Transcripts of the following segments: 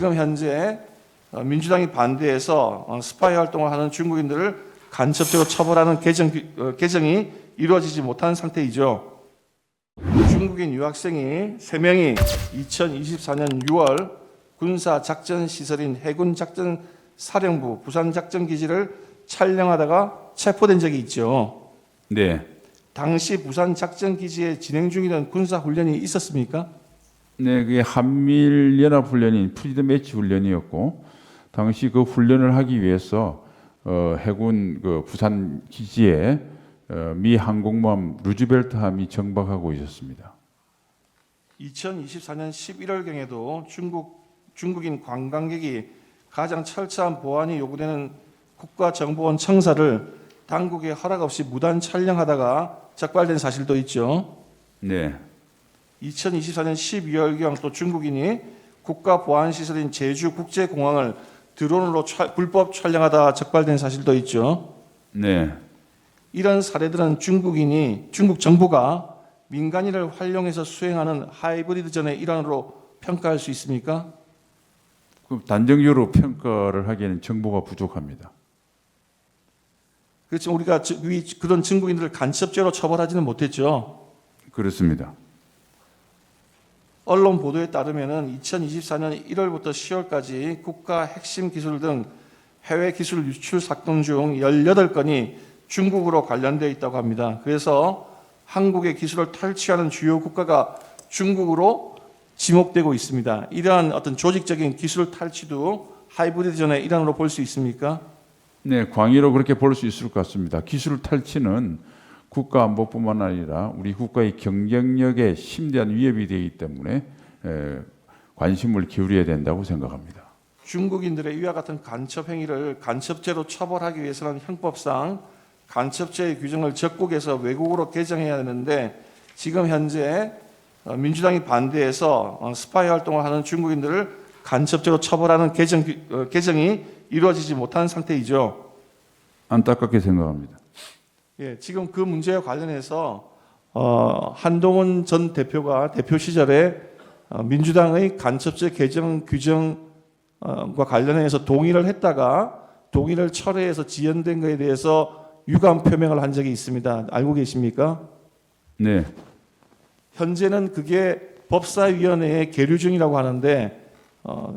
지금 현재 민주당이 반대해서 스파이 활동을 하는 중국인들을 간접적으로 처벌하는 개정이 이루어지지 못한 상태이죠. 중국인 유학생이 3명이 2024년 6월 군사작전시설인 해군작전사령부 부산작전기지를 촬영하다가 체포된 적이 있죠. 네. 당시 부산작전기지에 진행 중이던 군사훈련이 있었습니까? 네, 그게 한미연합훈련인 프리덤 매치 훈련이었고, 당시 그 훈련을 하기 위해서 해군 그 부산 기지에 미 항공모함 루즈벨트함이 정박하고 있었습니다. 2024년 11월경에도 중국인 관광객이 가장 철저한 보안이 요구되는 국가정보원 청사를 당국의 허락 없이 무단 촬영하다가 적발된 사실도 있죠. 네. 2024년 12월경 또 중국인이 국가보안시설인 제주국제공항을 드론으로 불법 촬영하다 적발된 사실도 있죠. 네. 이런 사례들은 중국 정부가 민간인을 활용해서 수행하는 하이브리드전의 일환으로 평가할 수 있습니까? 그 단정적으로 평가를 하기에는 정보가 부족합니다. 그렇지만 우리가 그런 중국인들을 간접적으로 처벌하지는 못했죠. 그렇습니다. 언론 보도에 따르면 2024년 1월부터 10월까지 국가 핵심 기술 등 해외 기술 유출 사건 중 18건이 중국으로 관련되어 있다고 합니다. 그래서 한국의 기술을 탈취하는 주요 국가가 중국으로 지목되고 있습니다. 이러한 어떤 조직적인 기술 탈취도 하이브리드전의 일환으로 볼 수 있습니까? 네, 광의로 그렇게 볼 수 있을 것 같습니다. 기술 탈취는 국가 안보뿐만 아니라 우리 국가의 경쟁력에 심대한 위협이 되기 때문에 관심을 기울여야 된다고 생각합니다. 중국인들의 이와 같은 간첩 행위를 간첩죄로 처벌하기 위해서는 형법상 간첩죄의 규정을 적국에서 외국어로 개정해야 하는데 지금 현재 민주당이 반대해서 스파이 활동을 하는 중국인들을 간첩죄로 처벌하는 개정이 이루어지지 못한 상태이죠. 안타깝게 생각합니다. 예, 지금 그 문제와 관련해서 한동훈 전 대표가 대표 시절에 민주당의 간첩죄 개정 규정과 관련해서 동의를 했다가 동의를 철회해서 지연된 것에 대해서 유감 표명을 한 적이 있습니다. 알고 계십니까? 네. 현재는 그게 법사위원회의 계류 중이라고 하는데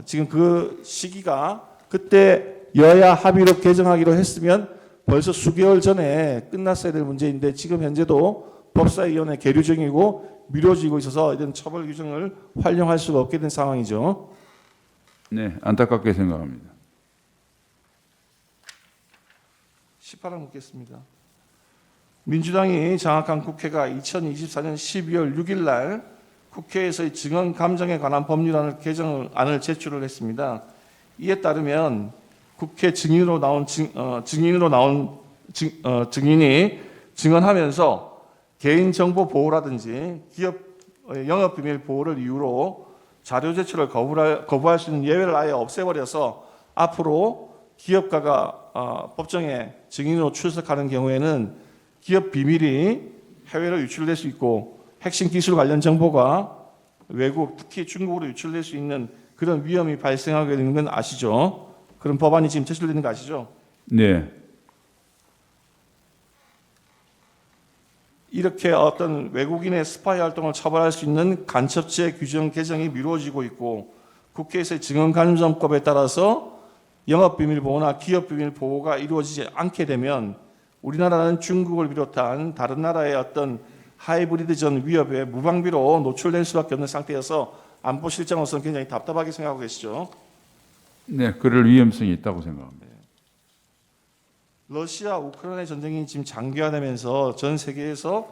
지금 그 시기가 그때 여야 합의로 개정하기로 했으면 벌써 수개월 전에 끝났어야 될 문제인데 지금 현재도 법사위원회 계류 중이고 미뤄지고 있어서 이런 처벌 규정을 활용할 수가 없게 된 상황이죠. 네, 안타깝게 생각합니다. 18화 묻겠습니다. 민주당이 장악한 국회가 2024년 12월 6일 날 국회에서의 증언 감정에 관한 법률안을 개정안을 제출을 했습니다. 이에 따르면 국회 증인으로 나온 증인이 증언하면서 개인정보 보호라든지 기업 영업비밀 보호를 이유로 자료 제출을 거부할 수 있는 예외를 아예 없애버려서 앞으로 기업가가 법정에 증인으로 출석하는 경우에는 기업 비밀이 해외로 유출될 수 있고 핵심 기술 관련 정보가 외국, 특히 중국으로 유출될 수 있는 그런 위험이 발생하게 되는 건 아시죠? 그런 법안이 지금 제출되는 거 아시죠? 네. 이렇게 어떤 외국인의 스파이 활동을 처벌할 수 있는 간첩죄 규정 개정이 미루어지고 있고 국회에서의 증언감정법에 따라서 영업비밀 보호나 기업비밀 보호가 이루어지지 않게 되면 우리나라는 중국을 비롯한 다른 나라의 어떤 하이브리드전 위협에 무방비로 노출될 수밖에 없는 상태여서 안보실장으로서는 굉장히 답답하게 생각하고 계시죠. 네, 그럴 위험성이 있다고 생각합니다. 러시아 우크라이나 전쟁이 지금 장기화되면서 전 세계에서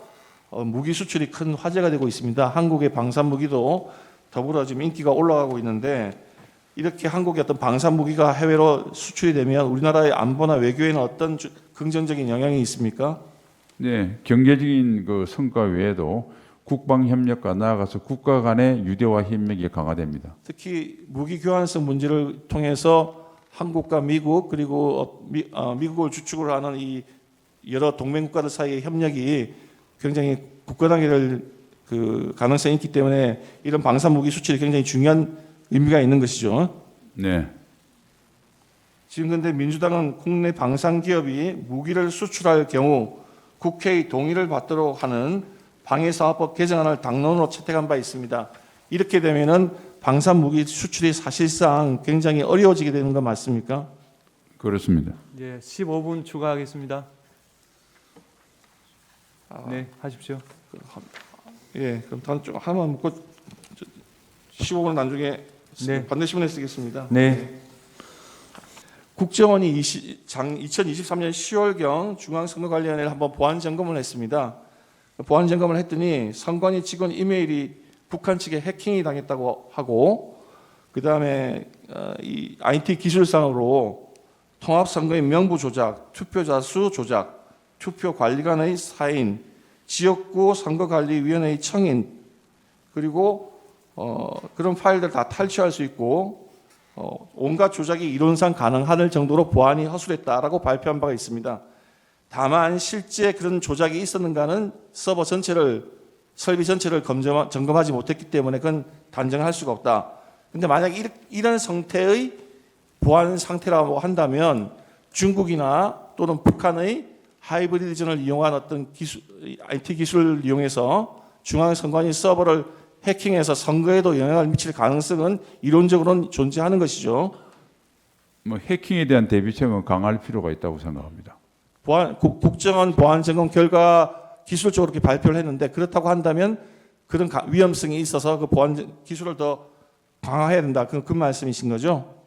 무기 수출이 큰 화제가 되고 있습니다. 한국의 방산 무기도 더불어 지금 인기가 올라가고 있는데 이렇게 한국의 어떤 방산 무기가 해외로 수출이 되면 우리나라의 안보나 외교에는 어떤 긍정적인 영향이 있습니까? 네, 경제적인 그 성과 외에도 국방 협력과 나아가서 국가 간의 유대화 협력이 강화됩니다. 특히 무기 교환성 문제를 통해서 한국과 미국 그리고 미국을 주축으로 하는 이 여러 동맹국가들 사이의 협력이 굉장히 굳건하게 될 그 가능성이 있기 때문에 이런 방산 무기 수출이 굉장히 중요한 의미가 있는 것이죠. 네. 지금 근데 민주당은 국내 방산 기업이 무기를 수출할 경우 국회의 동의를 받도록 하는 방위사업법 개정안을 당론으로 채택한 바 있습니다. 이렇게 되면은 방산 무기 수출이 사실상 굉장히 어려워지게 되는 거 맞습니까? 그렇습니다. 예, 15분 추가하겠습니다. 네, 하십시오. 예, 그럼 다음 주 하나만 묻고 15분 나중에 네. 반대시문에 쓰겠습니다. 네. 국정원이 2023년 10월경 중앙선거관리위원회를 한번 보안 점검을 했습니다. 보안 점검을 했더니 선관위 직원 이메일이 북한 측에 해킹이 당했다고 하고, 그 다음에 이 IT 기술상으로 통합선거인 명부 조작, 투표자 수 조작, 투표관리관의 사인, 지역구 선거관리위원회의 청인, 그리고 그런 파일들 다 탈취할 수 있고 온갖 조작이 이론상 가능할 정도로 보안이 허술했다라고 발표한 바가 있습니다. 다만 실제 그런 조작이 있었는가는 서버 전체를 설비 전체를 점검하지 못했기 때문에 그건 단정할 수가 없다. 근데 만약 이런 상태의 보안 상태라고 한다면 중국이나 또는 북한의 하이브리드전을 이용한 어떤 IT 기술을 이용해서 중앙선관위 서버를 해킹해서 선거에도 영향을 미칠 가능성은 이론적으로는 존재하는 것이죠. 뭐 해킹에 대한 대비책은 강화할 필요가 있다고 생각합니다. 국정원 보안 점검 결과 기술적으로 이렇게 발표를 했는데 그렇다고 한다면 그런 위험성이 있어서 그 보안 기술을 더 강화해야 된다. 그 말씀이신 거죠?